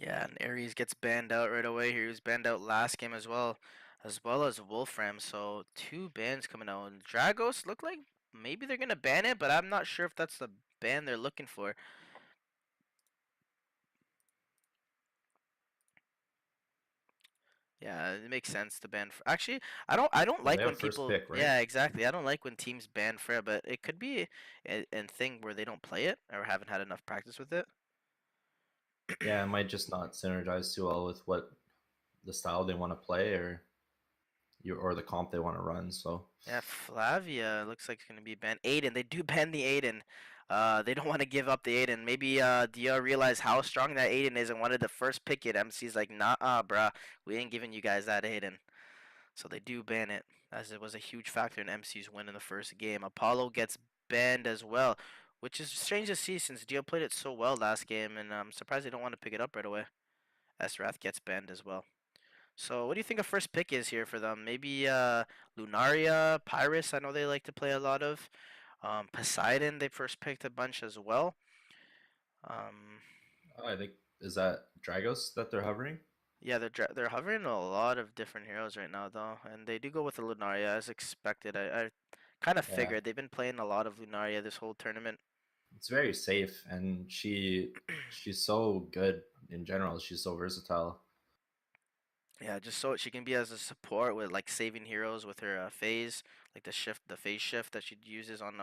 Yeah, and Ares gets banned out right away here. He was banned out last game as well as Wolfram. So two bans coming out. And Dragos look like maybe they're gonna ban it, but I'm not sure if that's the ban they're looking for. Yeah, it makes sense to ban. Actually, I don't Well, they like have when first people. pick, right? Yeah, exactly. I don't like when teams ban Freya, but it could be a thing where they don't play it or haven't had enough practice with it. Yeah, it might just not synergize too well with what the style they want to play or the comp they want to run. So Yeah, Flavia looks like it's gonna be banned. Aiden, they do ban the Aiden. They don't want to give up the Aiden. Maybe Dia realized how strong that Aiden is and wanted to first pick it. MC's like, nah, bruh, we ain't giving you guys that Aiden. So they do ban it, as it was a huge factor in MC's win in the first game. Apollo gets banned as well, which is strange to see since Dio played it so well last game, and I'm surprised they don't want to pick it up right away. Esrath gets banned as well. So what do you think a first pick is here for them? Maybe Lunaria, Pyrus, I know they like to play a lot of. Poseidon, they first picked a bunch as well. Um, I think is that Dragos that they're hovering. yeah, they're hovering a lot of different heroes right now though, and they do go with the Lunaria as expected. I kind of Yeah, figured they've been playing a lot of Lunaria this whole tournament. it's very safe, and she's so good in general. She's so versatile. Yeah, just so she can be as a support with like saving heroes with her phase, like the phase shift that she uses on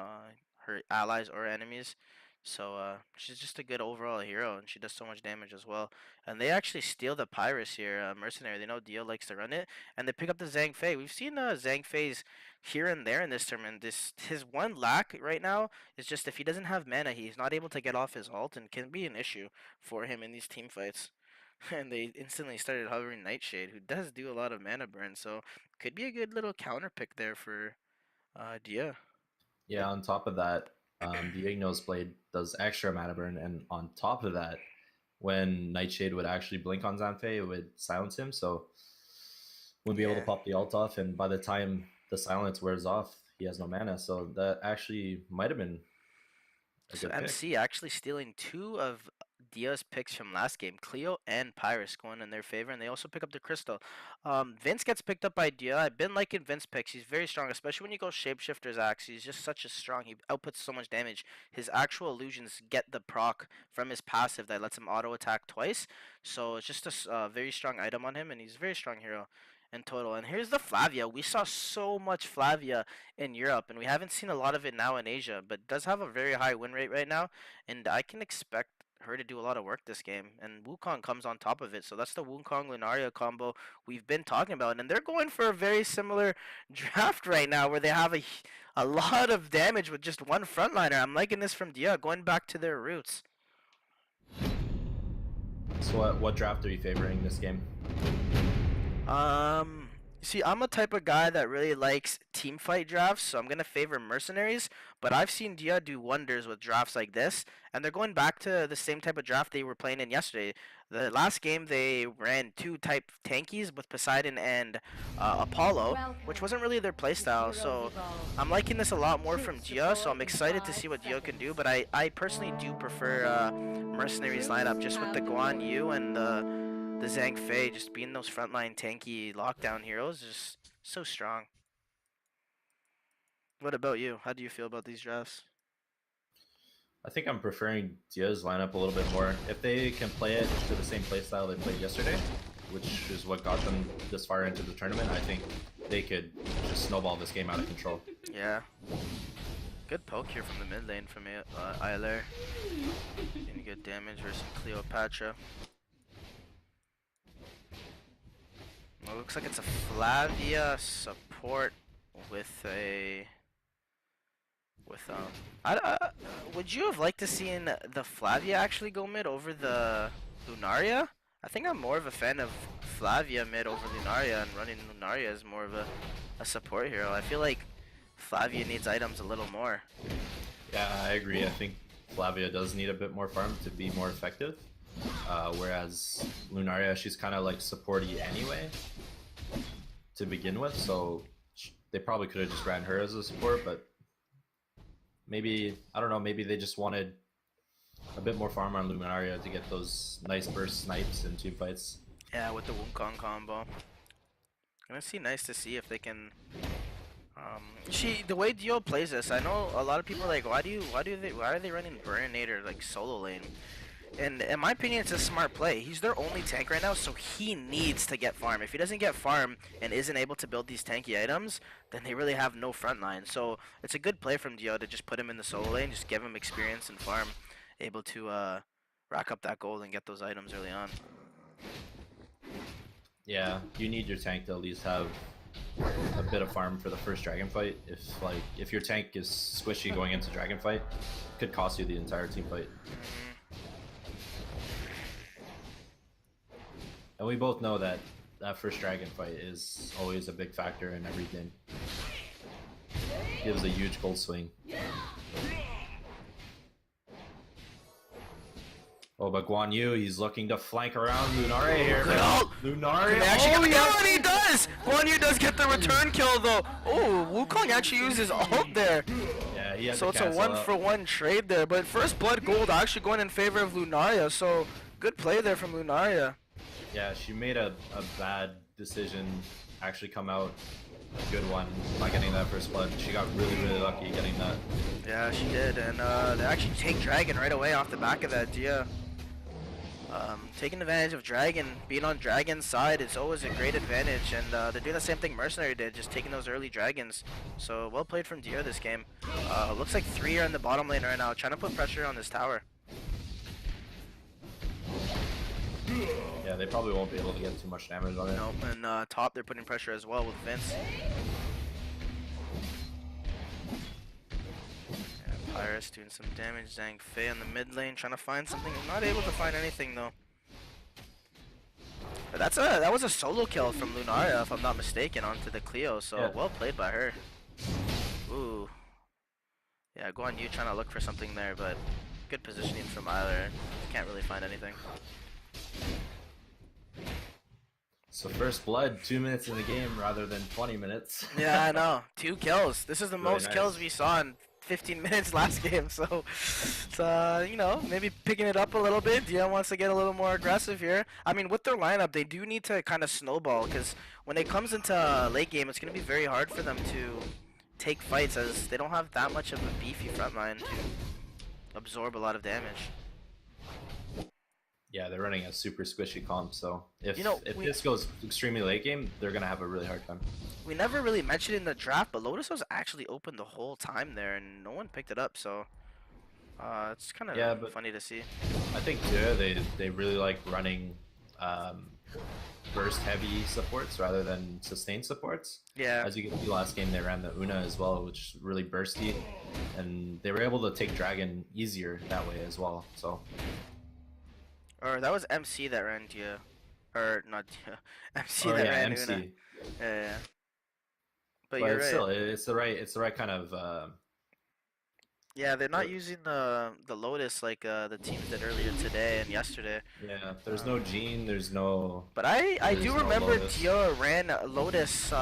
her allies or enemies. So she's just a good overall hero, and she does so much damage as well. And they actually steal the Pyrus here, Mercenary. They know Dio likes to run it, and they pick up the Zhang Fei. We've seen Zhang Fei's here and there in this tournament. This his one lack right now is just if he doesn't have mana, he's not able to get off his ult, and can be an issue for him in these team fights. And they instantly started hovering Nightshade, who does do a lot of mana burn, so could be a good little counter pick there for Dia. Yeah. On top of that, the Ignos blade does extra mana burn, and on top of that, when Nightshade would actually blink on Zanfei, it would silence him, so wouldn't be able to Yeah. pop the ult off. And by the time the silence wears off, he has no mana. So that actually might have been a So good pick. MC actually stealing two of Dia's picks from last game, Cleo and Pyrus going in their favor, and they also pick up the Crystal. Vince gets picked up by Dia. I've been liking Vince picks. He's very strong, especially when you go Shapeshifter's Axe. He's just such a strong. He outputs so much damage. His actual illusions get the proc from his passive that lets him auto attack twice. So it's just a very strong item on him, and he's a very strong hero in total. And here's the Flavia. We saw so much Flavia in Europe, and we haven't seen a lot of it now in Asia, but does have a very high win rate right now, and I can expect her to do a lot of work this game. And Wukong comes on top of it, so that's the Wukong Lunaria combo we've been talking about, and they're going for a very similar draft right now, where they have a lot of damage with just one frontliner. I'm liking this from Dia, going back to their roots. So what draft are you favoring this game? See, I'm a type of guy that really likes team fight drafts, so I'm gonna favor mercenaries. But I've seen Dia do wonders with drafts like this, and they're going back to the same type of draft they were playing in yesterday. The last game they ran two type tankies with Poseidon and Apollo, which Welcome wasn't really their to playstyle. Heroes So I'm Evolved. liking this a lot more from Troops Dia. So deploy I'm in excited to 5 see what Dia can do. But seconds. I personally do prefer mercenaries lineup Troops just with have the Guan deployed. Yu and the Zhang Fei just being those frontline tanky lockdown heroes, just so strong. What about you? How do you feel about these drafts? I think I'm preferring Dia's lineup a little bit more. If they can play it to the same playstyle they played yesterday, which is what got them this far into the tournament, I think they could just snowball this game out of control. Yeah. Good poke here from the mid lane from Eiler. Getting good damage versus Cleopatra. Well, it looks like it's a Flavia support with a would you have liked to seen the Flavia actually go mid over the Lunaria? I think I'm more of a fan of Flavia mid over Lunaria, and running Lunaria as more of a support hero. I feel like Flavia needs items a little more. Yeah, I agree. I think Flavia does need a bit more farm to be more effective. Whereas Lunaria, she's kind of like supporty anyway to begin with, so they probably could have just ran her as a support, but maybe, I don't know, maybe they just wanted a bit more farm on Luminaria to get those nice burst snipes in team fights. Yeah, with the Wukong combo. Gonna see nice to see if they can. The way Dio plays this, I know a lot of people are like, why are they running Burninator like solo lane? And in my opinion, it's a smart play. He's their only tank right now, so he needs to get farm. If he doesn't get farm and isn't able to build these tanky items, then they really have no front line. So it's a good play from Dio to just put him in the solo lane, just give him experience and farm, able to rack up that gold and get those items early on. Yeah, you need your tank to at least have a bit of farm for the first dragon fight. If your tank is squishy going into dragon fight, it could cost you the entire team fight. And we both know that that first dragon fight is always a big factor in every game. Gives a huge gold swing. Oh, but Guan Yu, he's looking to flank around Lunaria here. Lunaria, Actually, and he does! Guan Yu does get the return kill though. Oh, Wukong actually uses ult there. Yeah, he had so it's a 1-for-1 trade there. But first blood gold actually going in favor of Lunaria. So good play there from Lunaria. Yeah, she made a bad decision. Actually come out a good one by getting that first blood. She got really lucky getting that. Yeah, she did. And they actually take Dragon right away off the back of that Dia. Taking advantage of Dragon, being on Dragon's side is always a great advantage, and they're doing the same thing Mercenary did, just taking those early Dragons. So well played from Dia this game. Looks like 3 are in the bottom lane right now, trying to put pressure on this tower. Yeah, they probably won't be able to get too much damage on it. Nope, and top they're putting pressure as well with Vince. Pyrus doing some damage. Zhang Fei in the mid lane trying to find something. Not able to find anything though. But that was a solo kill from Lunaria, if I'm not mistaken, onto the Cleo. So yeah. Well played by her. Ooh. Yeah, Guan Yu trying to look for something there, but good positioning from either. Can't really find anything. So first blood, 2 minutes in the game rather than 20 minutes. Yeah, I know. 2 kills. This is the really most nice. Kills we saw in 15 minutes last game, so it's, you know, maybe picking it up a little bit. Dia wants to get a little more aggressive here. I mean, with their lineup, they do need to kind of snowball, because when it comes into late game, it's going to be very hard for them to take fights, as they don't have that much of a beefy front line to absorb a lot of damage. Yeah, they're running a super squishy comp, so if this goes extremely late game, they're going to have a really hard time. We never really mentioned in the draft, but Lotus was actually open the whole time there, and no one picked it up, so it's kind of funny to see. I think too, they really like running burst-heavy supports rather than sustained supports. Yeah. As you can see last game, they ran the Una as well, which is really bursty, and they were able to take Dragon easier that way as well, so... Or that was MC that ran Dia. Or not Dia. MC that ran MC. Una. Yeah. But you're right. Still, it's the right kind of yeah, they're not using the Lotus like the teams did earlier today and yesterday. Yeah, there's no Gene, there's no... But I do remember Lotus. Dia ran Lotus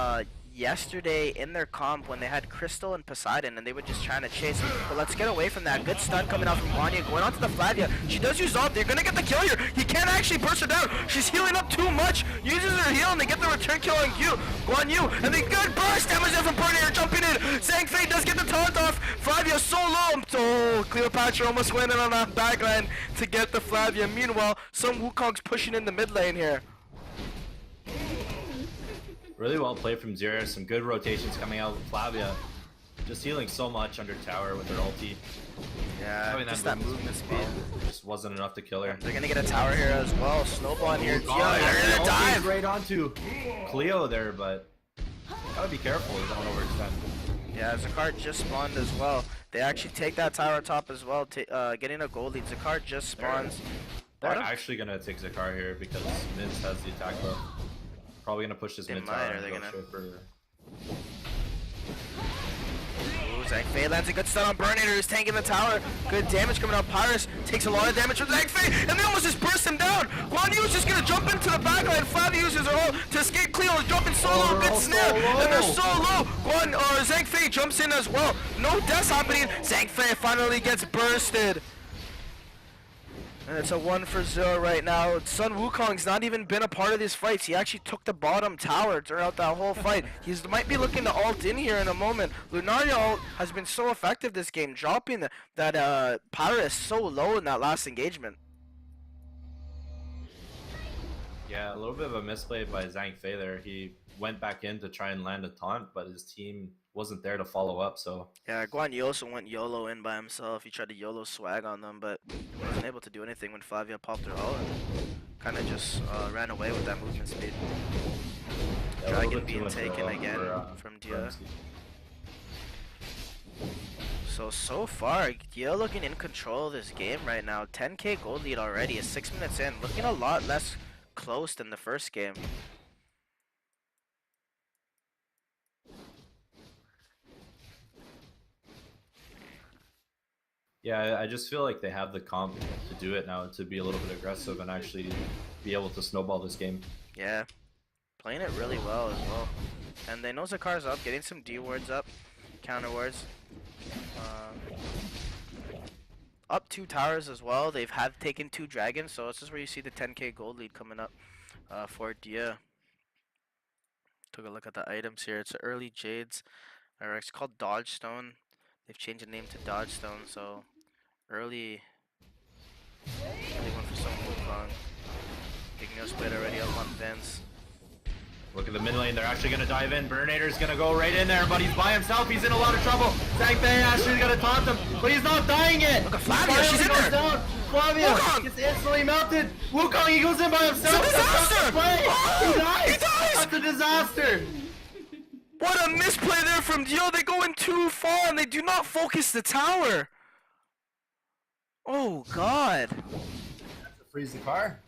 yesterday in their comp when they had Crystal and Poseidon, and they were just trying to chase. But let's get away from that. Good stun coming out from Vanya, going onto the Flavia. She does use ult. They're gonna get the kill here. He can't actually burst her down. She's healing up too much. Uses her heal, and they get the return kill on Guan Yu. And they good burst damage there from Burnier jumping in. Zhang Fei does get the taunt off. Flavia so low. So Cleopatra almost went in on that backline to get the Flavia. Meanwhile, some Wukong's pushing in the mid lane here. Really well played from Zero. Some good rotations coming out with Flavia. Just healing so much under tower with her ulti. Yeah, just that movement speed. Just wasn't enough to kill her. They're gonna get a tower here as well. Snowball in here. They're gonna dive right onto Cleo there, but gotta be careful. You don't want to overextend. Yeah, Zakar just spawned as well. They actually take that tower top as well, getting a gold lead. Zakar just spawns. They're actually gonna take Zakar here because Vince has the attack buff. Probably gonna push this mid tower. They're gonna. Ooh, Zhang Fei lands a good stun on Burnator, who's tanking the tower. Good damage coming out. Pyrus takes a lot of damage from Zhang Fei, and they almost just burst him down. Guan Yu is just gonna jump into the backline. Flavia uses her ult to escape. Cleo is jumping solo. Good snare, and they're so low. Zhang Fei jumps in as well. No deaths happening. Zhang Fei finally gets bursted. And it's a 1-for-0 right now. Sun Wukong's not even been a part of these fights. He actually took the bottom tower throughout that whole fight. He might be looking to ult in here in a moment. Lunaria ult has been so effective this game, dropping that Pyrus so low in that last engagement. Yeah, a little bit of a misplay by Zhang Fei there. He went back in to try and land a taunt, but his team wasn't there to follow up, so... Yeah, Guan Yu also went YOLO in by himself. He tried to YOLO swag on them, but wasn't able to do anything when Flavia popped her ult and kind of just ran away with that movement speed. Yeah, Dragon being taken again from Dia. So far, Dia looking in control of this game right now. 10k gold lead already, is 6 minutes in. Looking a lot less close than the first game. Yeah, I just feel like they have the comp to do it now, to be a little bit aggressive and actually be able to snowball this game. Yeah, playing it really well as well. And they know Zakar's up, getting some D wards up, counter wards. Up 2 towers as well. They've taken 2 dragons, so this is where you see the 10k gold lead coming up for Dia. Took a look at the items here. It's early Jades. It's called Dodge Stone. They've changed the name to Dodge Stone, so early one for some Wukong. Igno split already up on Vince. Look at the mid lane, they're actually going to dive in. Burninator's going to go right in there, but he's by himself. He's in a lot of trouble. Zhang Fei actually going to taunt him, but he's not dying yet. Look at Flavia, she's in there. Down. Flavia gets instantly melted. Wukong, he goes in by himself. It's a disaster. He dies. He dies. That's a disaster. What a misplay there from Dio. They go in too far and they do not focus the tower. Oh god. Freeze the car.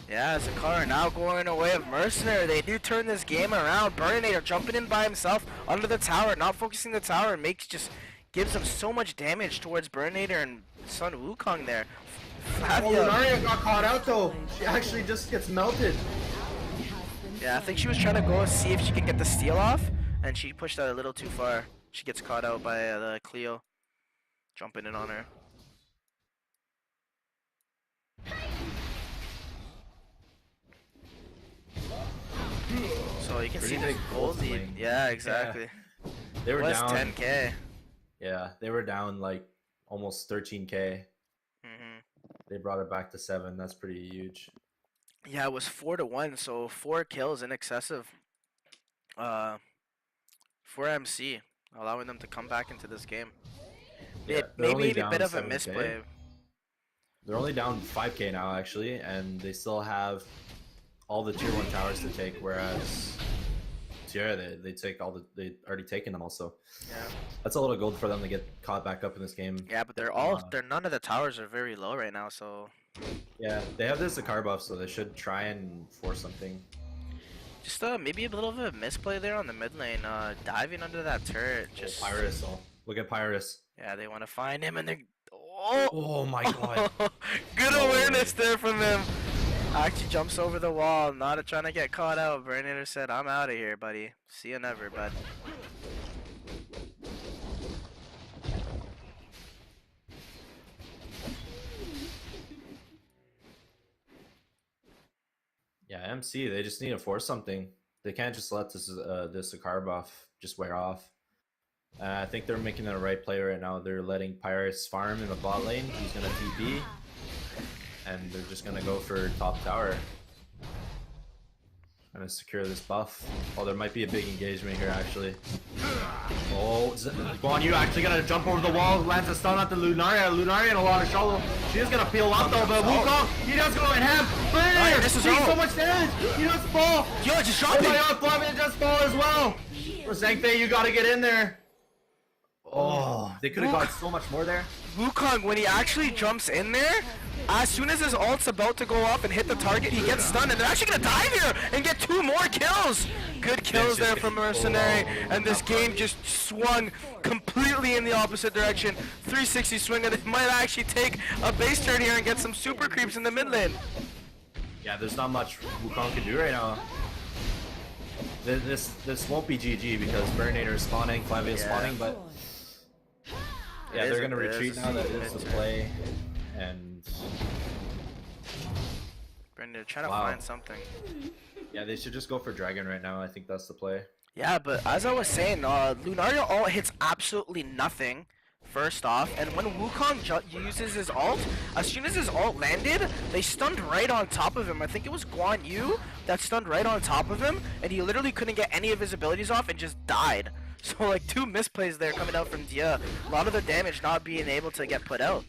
Yeah, Zakar now going away of Mercenary. They do turn this game around. Burninator jumping in by himself under the tower, not focusing the tower, and gives them so much damage towards Burninator and Sun Wukong there. Flavia. Lunaria got caught out though. She actually just gets melted. Yeah, I think she was trying to go see if she can get the steal off, and she pushed that a little too far. She gets caught out by the Cleo jumping in on her. So you can see the gold lead. Yeah, exactly. Yeah. They were down 10k. Yeah, they were down like almost 13k. They brought it back to 7. That's pretty huge. Yeah, it was 4-1, so 4 kills in excessive. For MC, allowing them to come back into this game. Yeah, maybe a bit of a misplay. They're only down 5k now actually, and they still have all the tier 1 towers to take, whereas Sierra, they already taken them also. Yeah. That's a lot of gold for them to get caught back up in this game. Yeah, but none of the towers are very low right now, so. Yeah, they have this Zakar buff, so they should try and force something. Just maybe a little bit of misplay there on the mid lane, diving under that turret. Just Pyrus, look at Pyrus. Yeah, they want to find him, and they're. Oh my god! Good awareness there from him. Actually jumps over the wall, not trying to get caught out. Burninator said, "I'm out of here, buddy. See you never, bud." Yeah, MC, they just need to force something. They can't just let this Zakar buff just wear off. I think they're making the right play right now. They're letting Pyrus farm in the bot lane. He's gonna TP, and they're just gonna go for top tower. Gonna secure this buff. Oh, there might be a big engagement here actually. Oh, Guan Yu actually gonna jump over the wall, lands a stun at the Lunaria. Lunaria in a lot of trouble. She is gonna peel up though, but Wukong, he does go in ham. But this is so much damage. He does fall. Yo, just drop it. Oh my god, Flavia just fall as well. For Zhang Fei, you gotta get in there. Oh, they could have got so much more there. Wukong, when he actually jumps in there, as soon as his ult's about to go off and hit the target, he gets stunned, and they're actually gonna dive here and get 2 more kills. Good kills there from Mercenary, and this game just swung completely in the opposite direction. 360 swing, and they might actually take a base turn here and get some super creeps in the mid lane. Yeah, there's not much Wukong can do right now. This won't be GG because Burninator is spawning, Flavia is spawning, but yeah, they're gonna retreat now. That is the play, and And they're trying to Wow. find something. Yeah, they should just go for dragon right now. I think that's the play. Yeah, but as I was saying, Lunaria ult hits absolutely nothing, first off, and when Wukong uses his ult, as soon as his ult landed, they stunned right on top of him. I think it was Guan Yu that stunned right on top of him, and he literally couldn't get any of his abilities off and just died. So like 2 misplays there coming out from Dia. A lot of the damage not being able to get put out.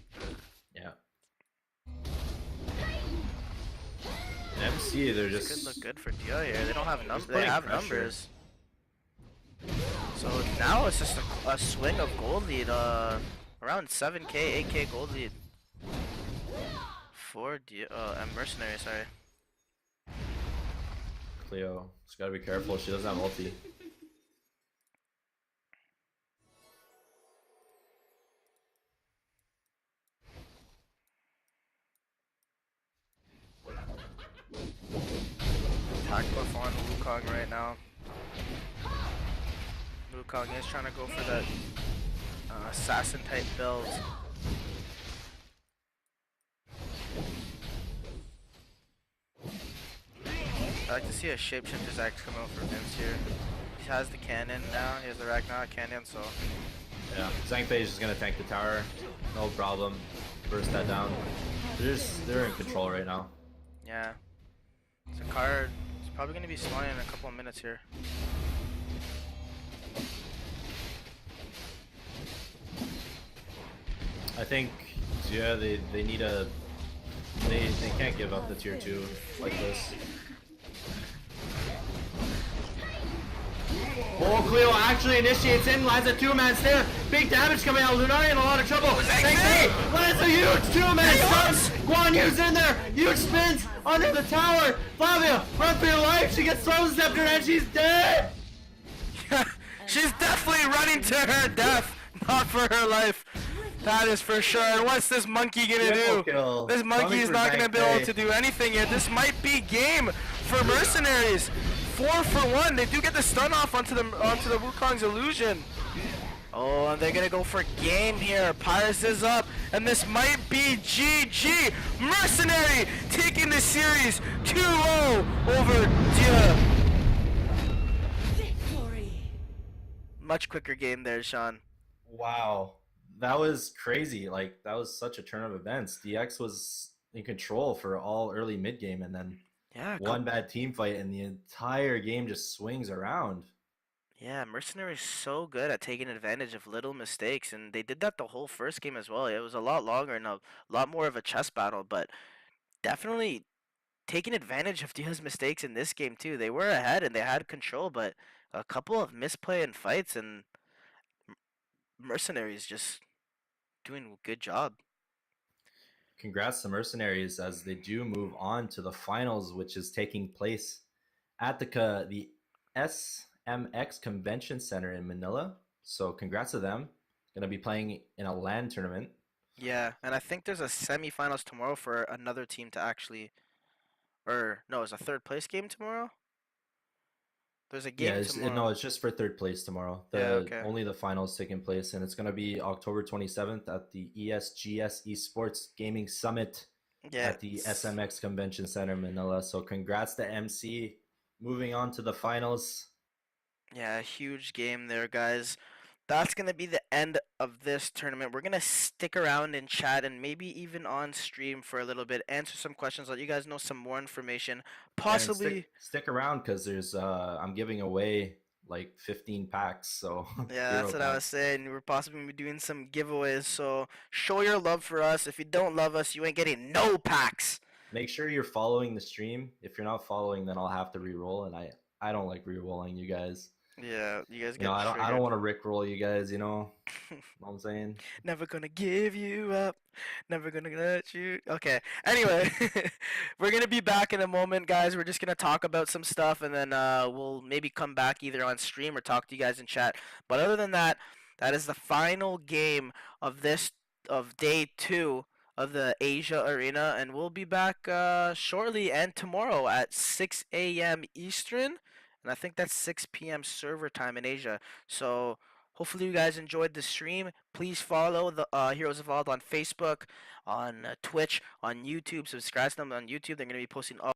Yeah. MC, they're This just could look good for Dia here. They don't have numbers. They putting have pressure. numbers. So now it's just a swing of gold lead, around 7k, 8k gold lead for Mercenary, sorry. Cleo. Just gotta be careful. She doesn't have ulti. Attack buff on Wukong right now. Wukong is trying to go for that assassin type build. I like to see a shapeshifter's act come out for Vince here. He has the cannon now, he has the Ragnarok cannon, so... Yeah, Zhang is just gonna tank the tower. No problem. Burst that down. They're in control right now. Yeah. Zakar is probably going to be spawning in a couple of minutes here. I think, yeah, they need a... They can't give up the tier 2 like this. Oh, Cleo actually initiates in, lands a 2-man stare. Big damage coming out. Lunaria in a lot of trouble. Zhang lands a huge 2-man stun. Guan Yu's in there. Huge spins under the tower. Flavia, run for your life. She gets Soul Scepter and she's dead. She's definitely running to her death, not for her life. That is for sure. And what's this monkey gonna do? Kill. This monkey is not gonna be able to do anything yet. This might be game for Mercenaries. 4 for 1. They do get the stun off onto the Wukong's illusion. Oh, and they're gonna go for game here. Pyrus is up, and this might be GG. Mercenary taking the series 2-0 over Dia. Victory. Much quicker game there, Sean. Wow. That was crazy. Like, that was such a turn of events. DX was in control for all early mid game, and then Yeah, one bad team fight, and the entire game just swings around. Yeah, Mercenary is so good at taking advantage of little mistakes, and they did that the whole first game as well. It was a lot longer and a lot more of a chess battle, but definitely taking advantage of Dia's mistakes in this game too. They were ahead and they had control, but a couple of misplay and fights, and Mercenaries just doing a good job. Congrats to Mercenaries as they do move on to the finals, which is taking place at the SMX Convention Center in Manila. So congrats to them. Going to be playing in a LAN tournament. Yeah, and I think there's a semifinals tomorrow for another team to actually, or no, it's a third place game tomorrow. There's a game tomorrow. No, it's just for third place tomorrow. Only the finals taking place, and it's going to be October 27th at the ESGS Esports Gaming Summit at the SMX Convention Center, Manila. So congrats to MC. Moving on to the finals. Yeah, a huge game there, guys. That's going to be the end of this tournament. We're going to stick around and chat and maybe even on stream for a little bit, answer some questions, let you guys know some more information. Possibly stick around because there's I'm giving away like 15 packs, so yeah, that's what I was saying. We're possibly be doing some giveaways, so show your love for us. If you don't love us, you ain't getting no packs. Make sure you're following the stream. If you're not following, then I'll have to re-roll, and I don't like re-rolling you guys. Yeah, you guys get I don't want to rickroll you guys, you know what I'm saying? Never gonna give you up, never gonna let you. Okay, anyway, we're gonna be back in a moment, guys. We're just gonna talk about some stuff, and then we'll maybe come back either on stream or talk to you guys in chat. But other than that, that is the final game of day 2 of the Asia Arena, and we'll be back shortly and tomorrow at 6 a.m. Eastern. And I think that's 6 p.m. server time in Asia. So Hopefully you guys enjoyed the stream. Please follow the Heroes Evolved on Facebook, on Twitch, on YouTube. Subscribe to them on YouTube. They're going to be posting all